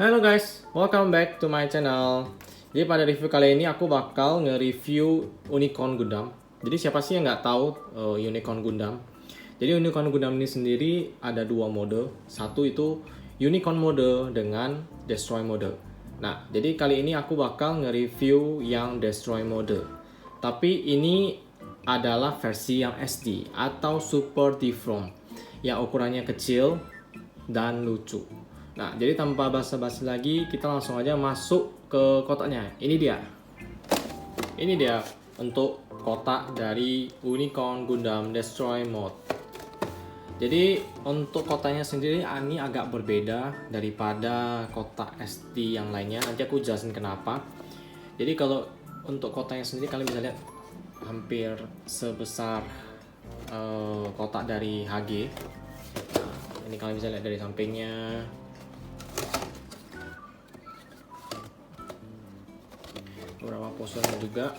Halo guys, welcome back to my channel. Jadi pada review kali ini aku bakal nge-review Unicorn Gundam. Jadi siapa sih yang nggak tahu Unicorn Gundam? Jadi Unicorn Gundam ini sendiri ada dua mode. Satu itu Unicorn mode dengan Destroy mode. Nah, jadi kali ini aku bakal nge-review yang Destroy mode. Tapi ini adalah versi yang SD atau Super Deform yang ukurannya kecil dan lucu. Nah, jadi tanpa basa-basi lagi, kita langsung aja masuk ke kotaknya. Ini dia. Ini dia untuk kotak dari Unicorn Gundam Destroy Mode. Jadi untuk kotaknya sendiri ini agak berbeda daripada kotak SD yang lainnya. Nanti aku jelasin kenapa. Jadi kalau untuk kotaknya sendiri kalian bisa lihat hampir sebesar kotak dari HG. Nah, ini kalian bisa lihat dari sampingnya. Beberapa posternya juga.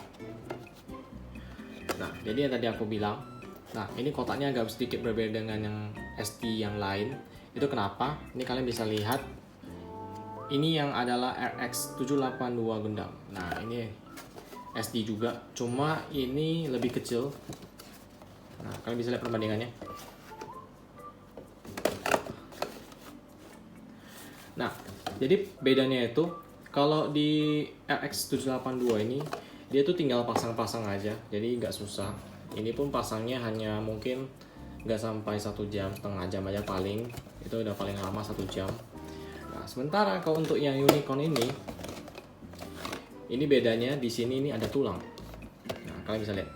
Nah, jadi yang tadi aku bilang, nah ini kotaknya agak sedikit berbeda dengan yang SD yang lain. Itu kenapa? Ini kalian bisa lihat, ini yang adalah RX782 Gundam. Nah, ini SD juga, cuma ini lebih kecil. Nah, kalian bisa lihat perbandingannya. Nah, jadi bedanya itu kalau di RX782 ini dia tuh tinggal pasang-pasang aja, jadi nggak susah. Ini pun pasangnya hanya mungkin nggak sampai 1 jam, setengah jam aja paling. Itu udah paling lama 1 jam. Nah, sementara kalau untuk yang Unicorn ini bedanya di sini ini ada tulang. Nah, kalian bisa lihat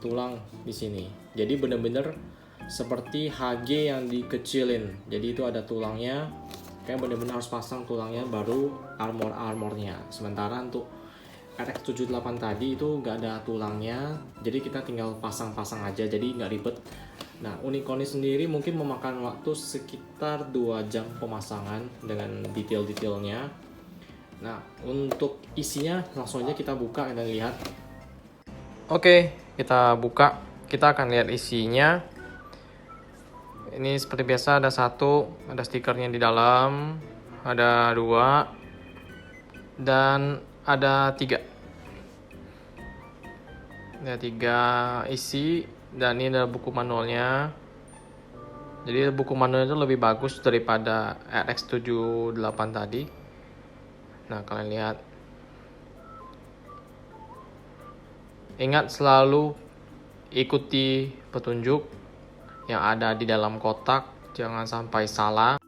tulang di sini. Jadi bener-bener seperti HG yang dikecilin. Jadi itu ada tulangnya. Kayak bener-bener harus pasang tulangnya baru armornya. Sementara untuk RX78 tadi itu nggak ada tulangnya, jadi kita tinggal pasang-pasang aja, jadi nggak ribet. Nah, Unicorn ini sendiri mungkin memakan waktu sekitar 2 jam pemasangan dengan detail-detailnya. Nah, untuk isinya langsung aja kita buka dan lihat. Oke, kita buka. Kita akan lihat isinya. Ini seperti biasa ada ada stikernya di dalam, ada 2, dan ada 3. Ada 3 isi, dan ini ada buku manualnya. Jadi buku manualnya itu lebih bagus daripada RX78 tadi. Nah, kalian lihat. Ingat selalu ikuti petunjuk yang ada di dalam kotak, jangan sampai salah.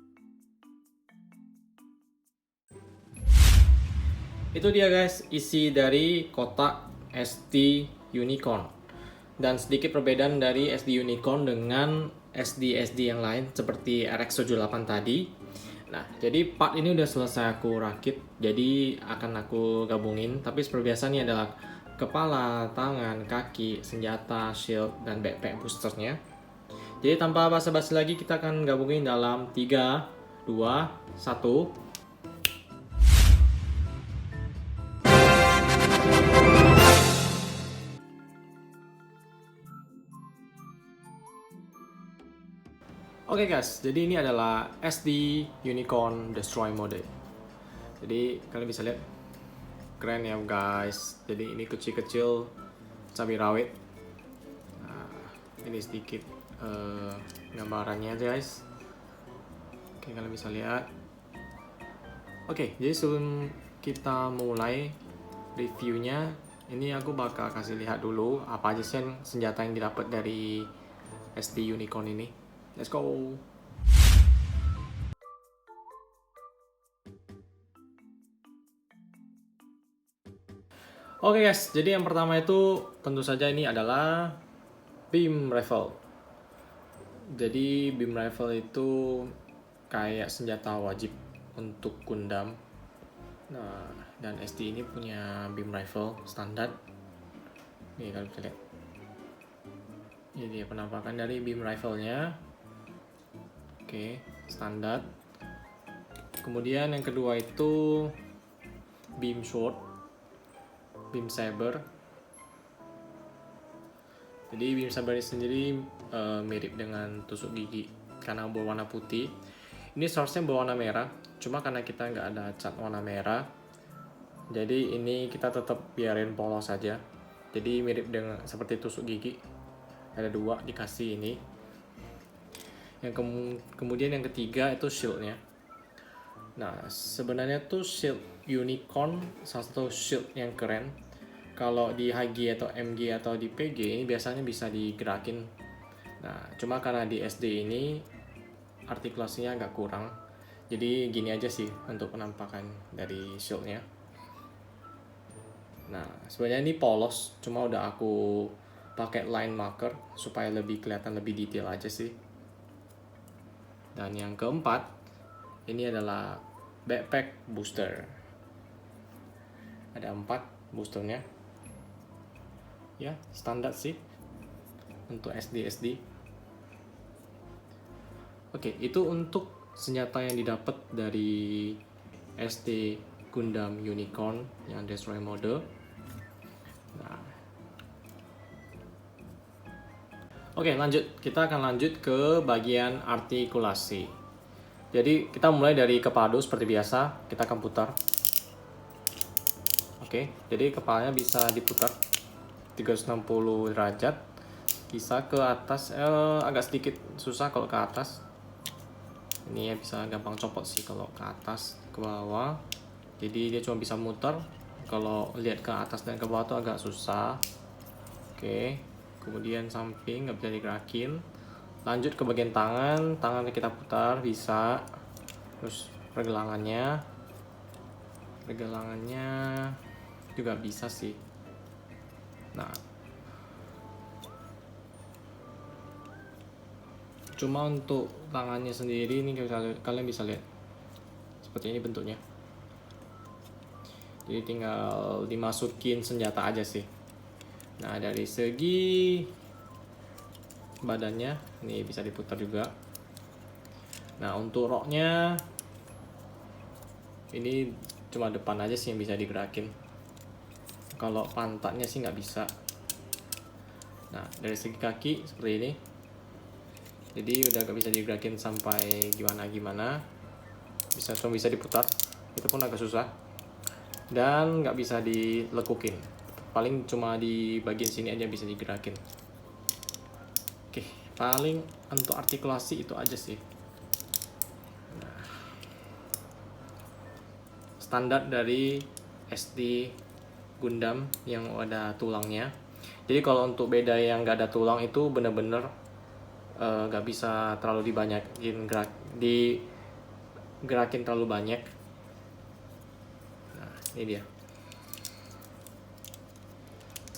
Itu dia guys, isi dari kotak SD Unicorn. Dan sedikit perbedaan dari SD Unicorn dengan SD yang lain seperti RX78 tadi. Nah, jadi part ini udah selesai aku rakit, jadi akan aku gabungin. Tapi seperti biasa nih adalah kepala, tangan, kaki, senjata, shield, dan backpack boosternya. Jadi tanpa basa-basi lagi, kita akan gabungin dalam 3, 2, 1. Oke guys, jadi ini adalah SD Unicorn Destroy Mode. Jadi kalian bisa lihat, keren ya guys. Jadi ini kecil-kecil cabai rawit. Nah, ini sedikit gambarannya guys. Oke, kalian bisa lihat. Oke, jadi sebelum kita mulai reviewnya, ini aku bakal kasih lihat dulu apa aja sih senjata yang didapat dari SD Unicorn ini. Let's go. Oke guys, jadi yang pertama itu tentu saja ini adalah beam rifle. Jadi beam rifle itu kayak senjata wajib untuk Gundam. Nah, dan SD ini punya beam rifle standar. Nih kalian bisa lihat. Ini dia penampakan dari beam rifle-nya. Oke, standar. Kemudian yang kedua itu beam sword, beam saber. Jadi beam saber ini sendiri mirip dengan tusuk gigi karena berwarna putih. Ini source-nya berwarna merah, Cuma karena kita nggak ada cat warna merah, jadi ini kita tetap biarin polos saja. Jadi mirip dengan seperti tusuk gigi, ada 2 dikasih ini. Yang kemudian yang ketiga itu shieldnya. Nah, sebenarnya tuh shield Unicorn salah satu shield yang keren. Kalau di HG atau MG atau di PG ini biasanya bisa digerakin. Nah, cuma karena di SD ini artikulasinya agak kurang. Jadi gini aja sih untuk penampakan dari shieldnya. Nah, sebenarnya ini polos, cuma udah aku pakai line marker supaya lebih kelihatan lebih detail aja sih. Dan yang keempat, ini adalah backpack booster. Ada 4 boosternya. Ya, standar sih untuk SD. Oke, itu untuk senjata yang didapat dari SD Gundam Unicorn yang Destroy mode. Nah. Oke, lanjut. Kita akan lanjut ke bagian artikulasi. Jadi kita mulai dari kepala seperti biasa. Kita akan putar. Oke, jadi kepalanya bisa diputar 360 derajat. Bisa ke atas, agak sedikit susah kalau ke atas. Ini ya bisa gampang copot sih kalau ke atas, ke bawah. Jadi dia cuma bisa muter. Kalau lihat ke atas dan ke bawah tuh agak susah. Oke, kemudian samping nggak bisa digerakin. Lanjut ke bagian tangan, tangannya kita putar bisa. Terus pergelangannya juga bisa sih. Nah, cuma untuk tangannya sendiri ini kalian bisa lihat seperti ini bentuknya. Jadi tinggal dimasukin senjata aja sih. Nah, dari segi badannya ini bisa diputar juga. Nah, untuk roknya ini cuma depan aja sih yang bisa digerakin. Kalau pantatnya sih nggak bisa. Nah, dari segi kaki seperti ini. Jadi udah gak bisa digerakin sampai gimana. Cuma bisa diputar. Itu pun agak susah. Dan nggak bisa dilekukin. Paling cuma di bagian sini aja bisa digerakin. Oke, paling untuk artikulasi itu aja sih. Nah, standar dari SD Gundam yang ada tulangnya. Jadi kalau untuk beda yang nggak ada tulang itu bener-bener nggak bisa terlalu digerakin terlalu banyak. Nah, ini dia.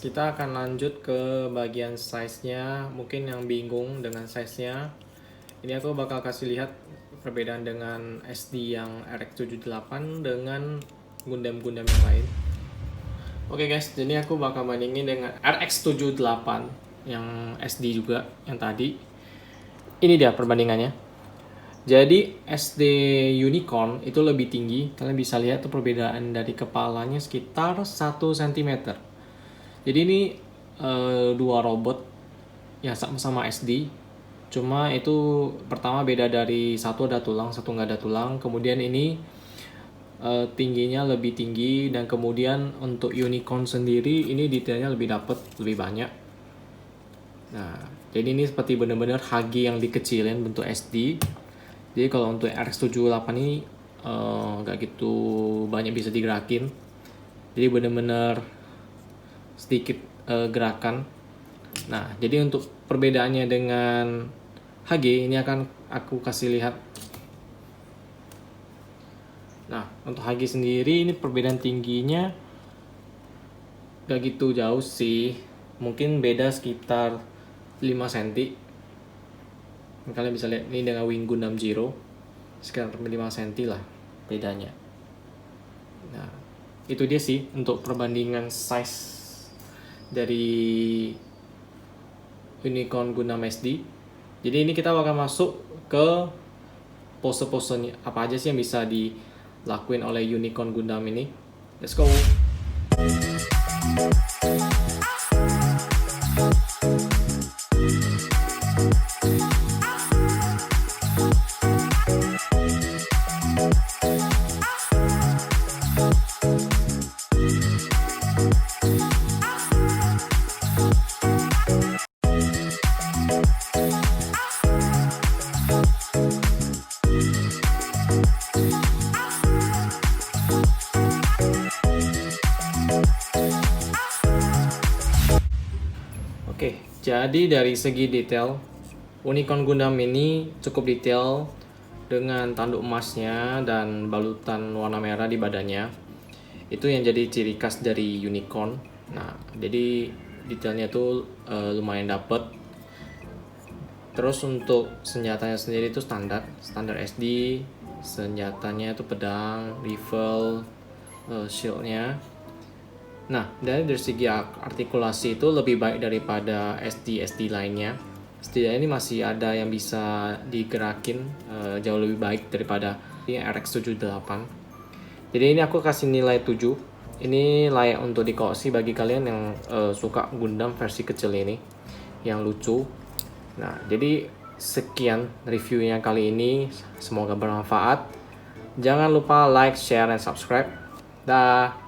Kita akan lanjut ke bagian size-nya. Mungkin yang bingung dengan size-nya, ini aku bakal kasih lihat perbedaan dengan SD yang RX78 dengan Gundam-Gundam yang lain. Oke guys, jadi aku bakal bandingin dengan RX78 yang SD juga, yang tadi. Ini dia perbandingannya. Jadi SD Unicorn itu lebih tinggi. Kalian bisa lihat tuh perbedaan dari kepalanya sekitar 1 cm. Jadi ini dua robot ya sama-sama SD. Cuma itu pertama beda dari satu ada tulang, satu nggak ada tulang. Kemudian ini tingginya lebih tinggi, dan kemudian untuk Unicorn sendiri ini detailnya lebih dapet, lebih banyak. Nah, jadi ini seperti benar-benar HG yang dikecilin bentuk SD. Jadi kalau untuk RX78 ini nggak gitu banyak bisa digerakin. Jadi benar-benar sedikit gerakan. Nah, jadi untuk perbedaannya dengan HG ini akan aku kasih lihat. Nah, untuk HG sendiri ini perbedaan tingginya gak gitu jauh sih. Mungkin beda sekitar 5 cm. Kalian bisa lihat ini dengan Wing Gundam Zero. Sekitar 5 cm lah bedanya. Nah, itu dia sih untuk perbandingan size dari Unicorn Gundam SD. Jadi ini kita bakal masuk ke pose-posenya apa aja sih yang bisa dilakuin oleh Unicorn Gundam ini. Let's go. Jadi dari segi detail, Unicorn Gundam ini cukup detail dengan tanduk emasnya dan balutan warna merah di badannya. Itu yang jadi ciri khas dari Unicorn. Nah, jadi detailnya tuh lumayan dapet. Terus untuk senjatanya sendiri itu standar SD. Senjatanya itu pedang, rifle, shieldnya. Nah, dari segi artikulasi itu lebih baik daripada SD lainnya. Setidaknya ini masih ada yang bisa digerakin jauh lebih baik daripada RX-78. Jadi ini aku kasih nilai 7. Ini layak untuk dikoleksi bagi kalian yang suka Gundam versi kecil ini, yang lucu. Nah, jadi sekian reviewnya kali ini. Semoga bermanfaat. Jangan lupa like, share, dan subscribe. Dah.